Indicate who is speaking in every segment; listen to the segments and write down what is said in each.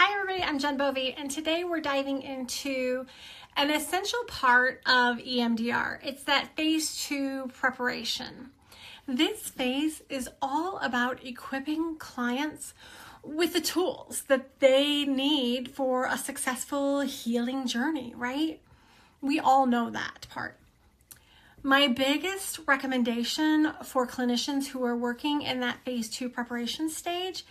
Speaker 1: Hi everybody, I'm Jenn Bovee, and today we're diving into an essential part of EMDR. It's that phase 2 preparation. This phase is all about equipping clients with the tools that they need for a successful healing journey, right? We all know that part. My biggest recommendation for clinicians who are working in that phase 2 preparation stage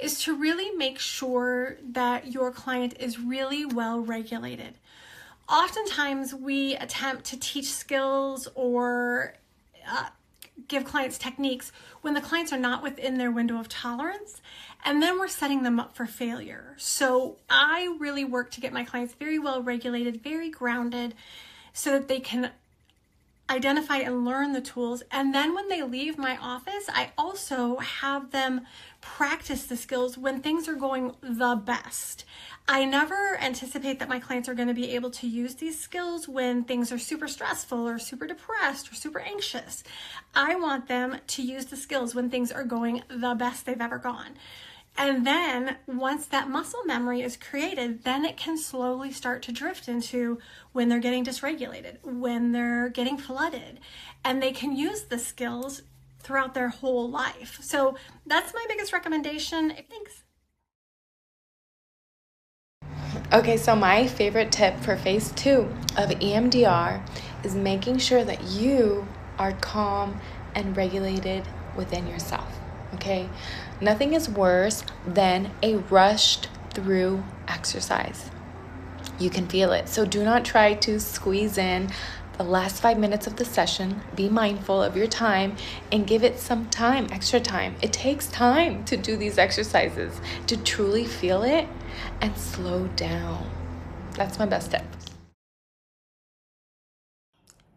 Speaker 1: is to really make sure that your client is really well regulated. Oftentimes we attempt to teach skills or give clients techniques when the clients are not within their window of tolerance, and then we're setting them up for failure. So I really work to get my clients very well regulated, very grounded, so that they can identify and learn the tools. And then when they leave my office, I also have them practice the skills when things are going the best. I never anticipate that my clients are going to be able to use these skills when things are super stressful or super depressed or super anxious. I want them to use the skills when things are going the best they've ever gone. And then once that muscle memory is created, then it can slowly start to drift into when they're getting dysregulated, when they're getting flooded, and they can use the skills throughout their whole life. So that's my biggest recommendation. Thanks.
Speaker 2: Okay, so my favorite tip for phase 2 of EMDR is making sure that you are calm and regulated within yourself. Okay, nothing is worse than a rushed through exercise. You can feel it. So do not try to squeeze in the last 5 minutes of the session. Be mindful of your time and give it some time, extra time. It takes time to do these exercises, to truly feel it and slow down. That's my best tip.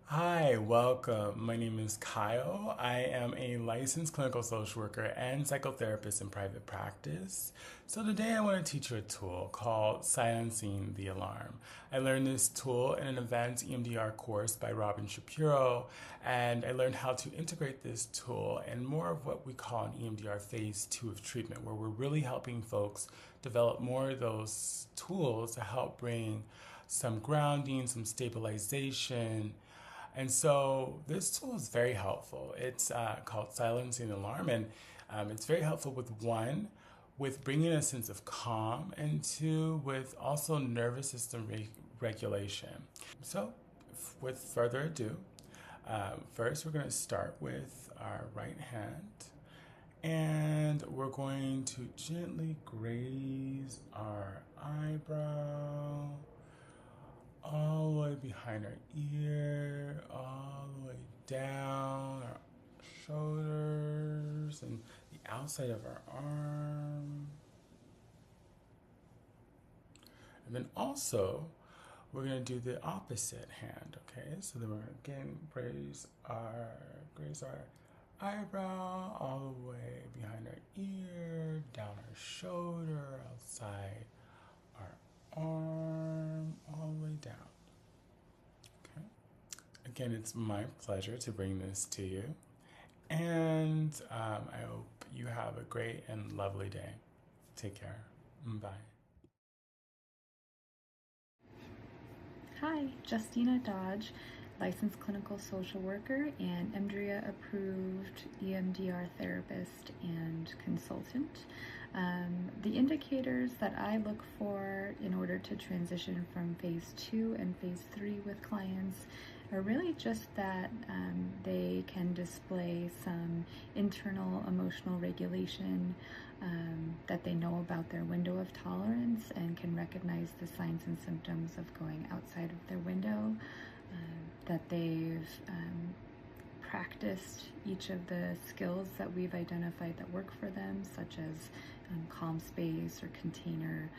Speaker 3: Hi, welcome. My name is Kyle. I am a licensed clinical social worker and psychotherapist in private practice. So today I want to teach you a tool called Silencing the Alarm. I learned this tool in an advanced EMDR course by Robin Shapiro, and I learned how to integrate this tool in more of what we call an EMDR phase 2 of treatment, where we're really helping folks develop more of those tools to help bring some grounding, some stabilization. And so this tool is very helpful. It's called Silencing the Alarm, and it's very helpful with bringing a sense of calm, and 2, with also nervous system regulation. So with further ado, first we're going to start with our right hand, and we're going to gently graze our eyebrow, all the way behind our ear, all the way down our shoulders and the outside of our arm. And then also, we're going to do the opposite hand, okay? So then we're going to again graze our eyebrow, all the way behind our ear, down our shoulder, outside our arm, all the way down. Okay. Again, it's my pleasure to bring this to you, and I hope you have a great and lovely day. Take care. Bye.
Speaker 4: Hi, Justina Dodge, licensed clinical social worker and EMDRIA approved EMDR therapist and consultant. The indicators that I look for in order to transition from phase 2 and phase 3 with clients are really just that they can display some internal emotional regulation, that they know about their window of tolerance and can recognize the signs and symptoms of going outside of their window, that they've practiced each of the skills that we've identified that work for them, such as calm space or container.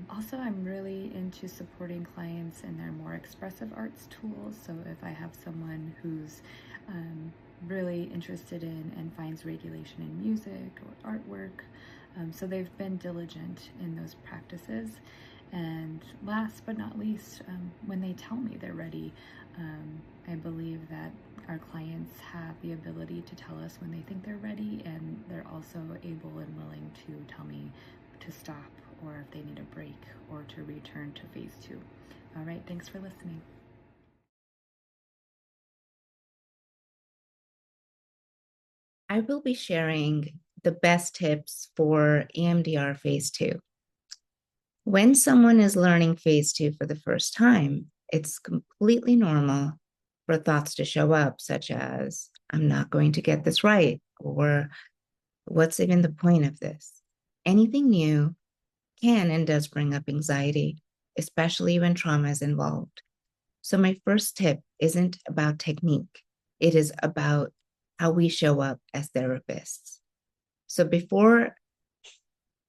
Speaker 4: Also, I'm really into supporting clients in their more expressive arts tools. So if I have someone who's really interested in and finds regulation in music or artwork, so they've been diligent in those practices. And last but not least, when they tell me they're ready, I believe that our clients have the ability to tell us when they think they're ready, and they're also able and willing to tell me to stop or if they need a break or to return to phase 2. All right, thanks for listening.
Speaker 5: I will be sharing the best tips for EMDR phase 2. When someone is learning phase 2 for the first time, it's completely normal for thoughts to show up, such as, I'm not going to get this right, or what's even the point of this? Anything new can and does bring up anxiety, especially when trauma is involved. So my first tip isn't about technique. It is about how we show up as therapists. So before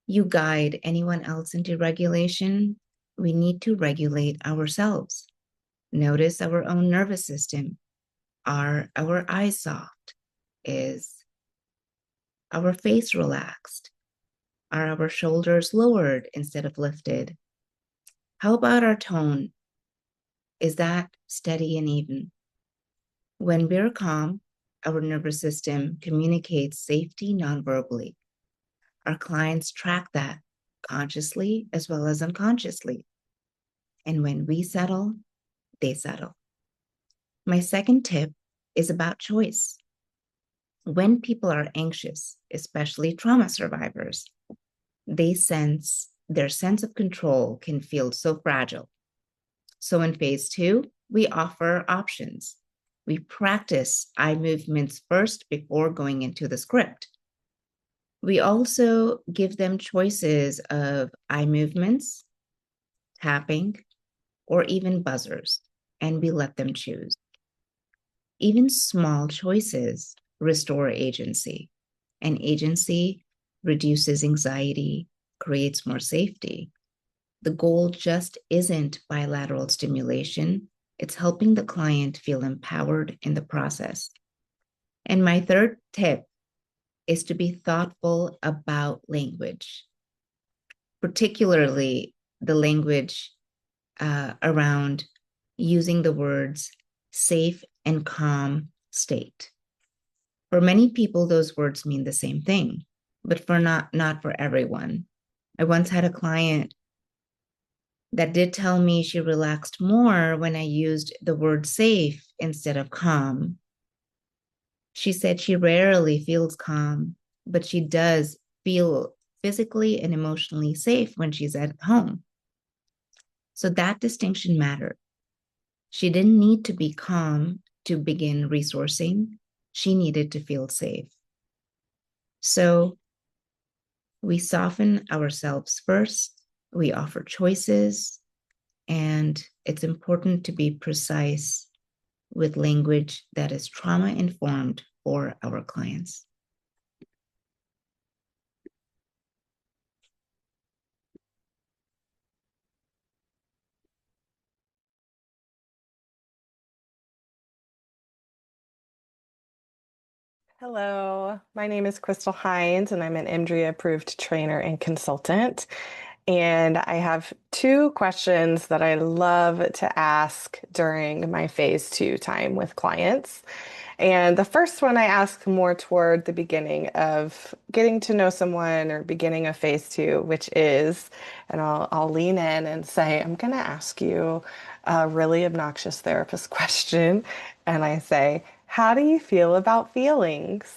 Speaker 5: you guide anyone else into regulation, we need to regulate ourselves. Notice our own nervous system. Are our eyes soft? Is our face relaxed? Are our shoulders lowered instead of lifted? How about our tone? Is that steady and even? When we're calm, our nervous system communicates safety nonverbally. Our clients track that consciously as well as unconsciously. And when we settle, they settle. My second tip is about choice. When people are anxious, especially trauma survivors, their sense of control can feel so fragile. So in phase 2, we offer options. We practice eye movements first before going into the script. We also give them choices of eye movements, tapping, or even buzzers, and we let them choose. Even small choices restore agency, and agency reduces anxiety, creates more safety. The goal just isn't bilateral stimulation. It's helping the client feel empowered in the process. And my third tip is to be thoughtful about language, particularly the language around using the words safe and calm state. For many people, those words mean the same thing, but not for everyone. I once had a client that did tell me she relaxed more when I used the word safe instead of calm. She said she rarely feels calm, but she does feel physically and emotionally safe when she's at home. So that distinction mattered. She didn't need to be calm to begin resourcing. She needed to feel safe. So we soften ourselves first, we offer choices, and it's important to be precise with language that is trauma-informed for our clients.
Speaker 6: Hello, my name is Crystal Hines, and I'm an EMDRIA approved trainer and consultant. And I have 2 questions that I love to ask during my phase 2 time with clients. And the first one I ask more toward the beginning of getting to know someone or beginning of phase 2, which is, and I'll lean in and say, I'm going to ask you a really obnoxious therapist question. And I say, how do you feel about feelings?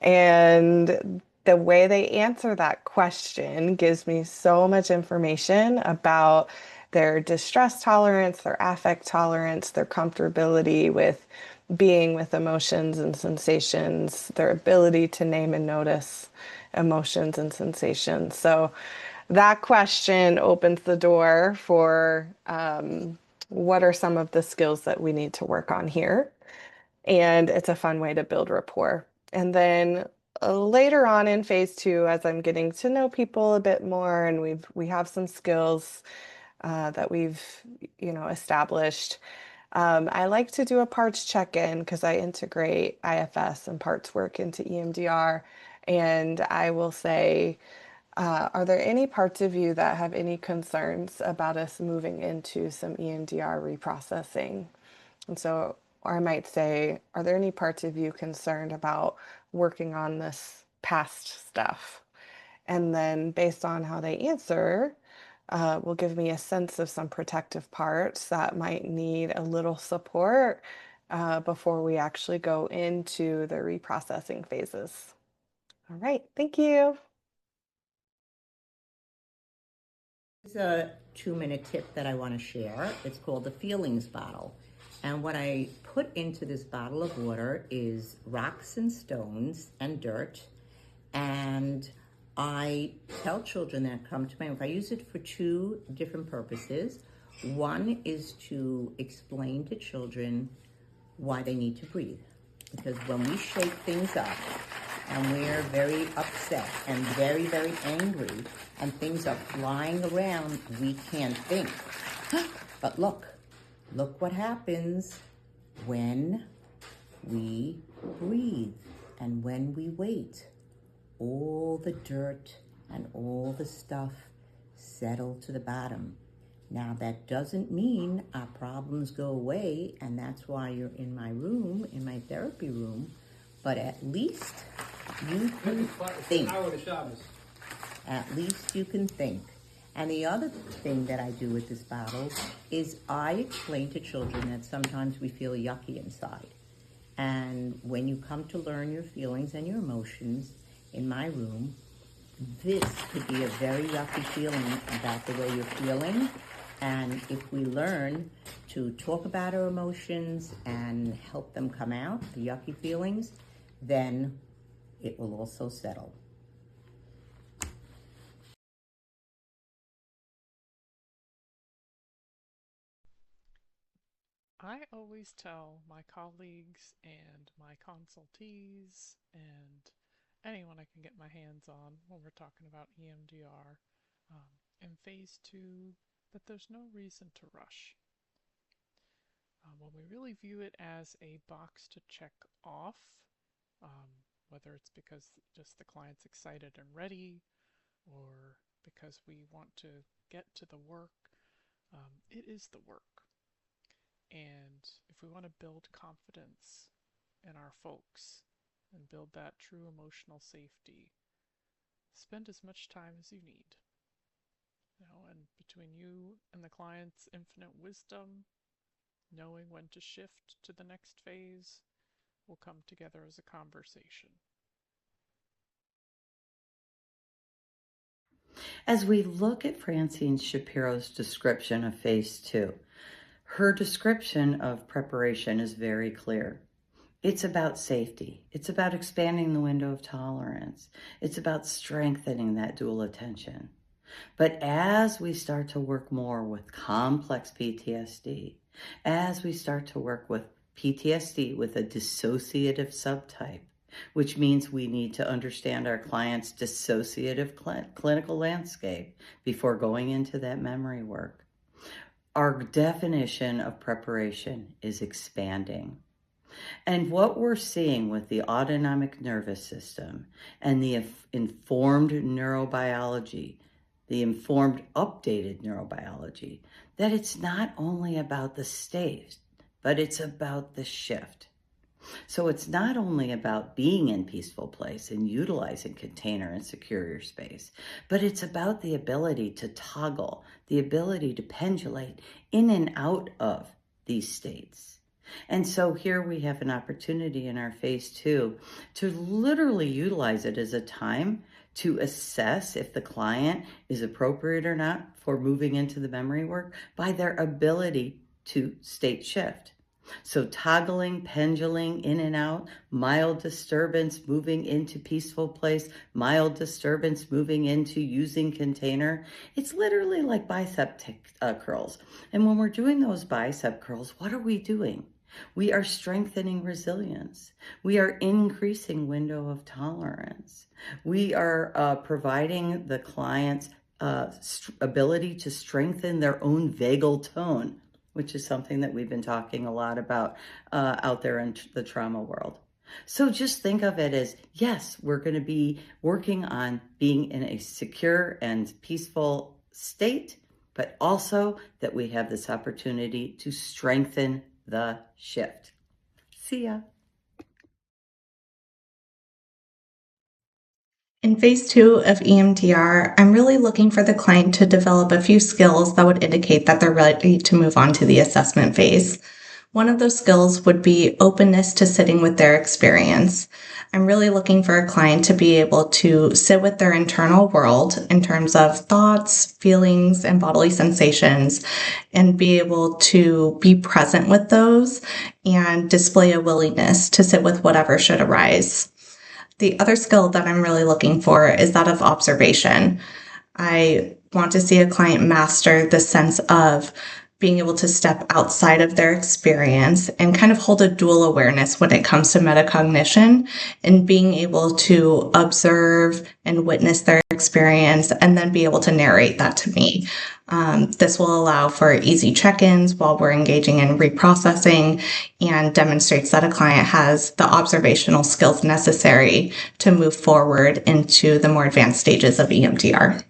Speaker 6: And the way they answer that question gives me so much information about their distress tolerance, their affect tolerance, their comfortability with being with emotions and sensations, their ability to name and notice emotions and sensations. So that question opens the door for what are some of the skills that we need to work on here. And it's a fun way to build rapport. And then later on in phase 2, as I'm getting to know people a bit more, and we have some skills that we've established. I like to do a parts check-in because I integrate IFS and parts work into EMDR, and I will say, are there any parts of you that have any concerns about us moving into some EMDR reprocessing? And so, or I might say, are there any parts of you concerned about working on this past stuff? And then based on how they answer, will give me a sense of some protective parts that might need a little support before we actually go into the reprocessing phases. All right, thank you.
Speaker 7: This is a 2-minute tip that I want to share. It's called the feelings bottle. And what I put into this bottle of water is rocks and stones and dirt. And I tell children that come to my room, I use it for 2 different purposes. One is to explain to children why they need to breathe. Because when we shake things up and we're very upset and very, very angry and things are flying around, we can't think. But look what happens when we breathe and when we wait. All the dirt and all the stuff settle to the bottom. Now, that doesn't mean our problems go away, and that's why you're in my room, in my therapy room, but at least you can think. At least you can think. And the other thing that I do with this bottle is I explain to children that sometimes we feel yucky inside. And when you come to learn your feelings and your emotions in my room, this could be a very yucky feeling about the way you're feeling. And if we learn to talk about our emotions and help them come out, the yucky feelings, then it will also settle.
Speaker 8: I always tell my colleagues and my consultees and anyone I can get my hands on when we're talking about EMDR in phase 2 that there's no reason to rush. When we really view it as a box to check off, whether it's because just the client's excited and ready or because we want to get to the work, it is the work. And if we want to build confidence in our folks and build that true emotional safety, spend as much time as you need. And between you and the client's infinite wisdom, knowing when to shift to the next phase will come together as a conversation.
Speaker 9: As we look at Francine Shapiro's description of phase 2, her description of preparation is very clear. It's about safety. It's about expanding the window of tolerance. It's about strengthening that dual attention. But as we start to work more with complex PTSD, as we start to work with PTSD with a dissociative subtype, which means we need to understand our client's dissociative clinical landscape before going into that memory work, our definition of preparation is expanding. And what we're seeing with the autonomic nervous system and the informed neurobiology, the informed updated neurobiology, that it's not only about the state, but it's about the shift. So it's not only about being in peaceful place and utilizing container and secure your space, but it's about the ability to toggle, the ability to pendulate in and out of these states. And so here we have an opportunity in our phase 2 to literally utilize it as a time to assess if the client is appropriate or not for moving into the memory work by their ability to state shift. So toggling, pendulating in and out, mild disturbance moving into peaceful place, mild disturbance moving into using container. It's literally like bicep curls. And when we're doing those bicep curls, what are we doing? We are strengthening resilience. We are increasing window of tolerance. We are providing the client's ability to strengthen their own vagal tone, which is something that we've been talking a lot about out there in the trauma world. So just think of it as, yes, we're going to be working on being in a secure and peaceful state, but also that we have this opportunity to strengthen the shift. See ya.
Speaker 10: In phase 2 of EMDR, I'm really looking for the client to develop a few skills that would indicate that they're ready to move on to the assessment phase. One of those skills would be openness to sitting with their experience. I'm really looking for a client to be able to sit with their internal world in terms of thoughts, feelings, and bodily sensations, and be able to be present with those and display a willingness to sit with whatever should arise. The other skill that I'm really looking for is that of observation. I want to see a client master the sense of being able to step outside of their experience and kind of hold a dual awareness when it comes to metacognition and being able to observe and witness their experience and then be able to narrate that to me. This will allow for easy check-ins while we're engaging in reprocessing and demonstrates that a client has the observational skills necessary to move forward into the more advanced stages of EMDR.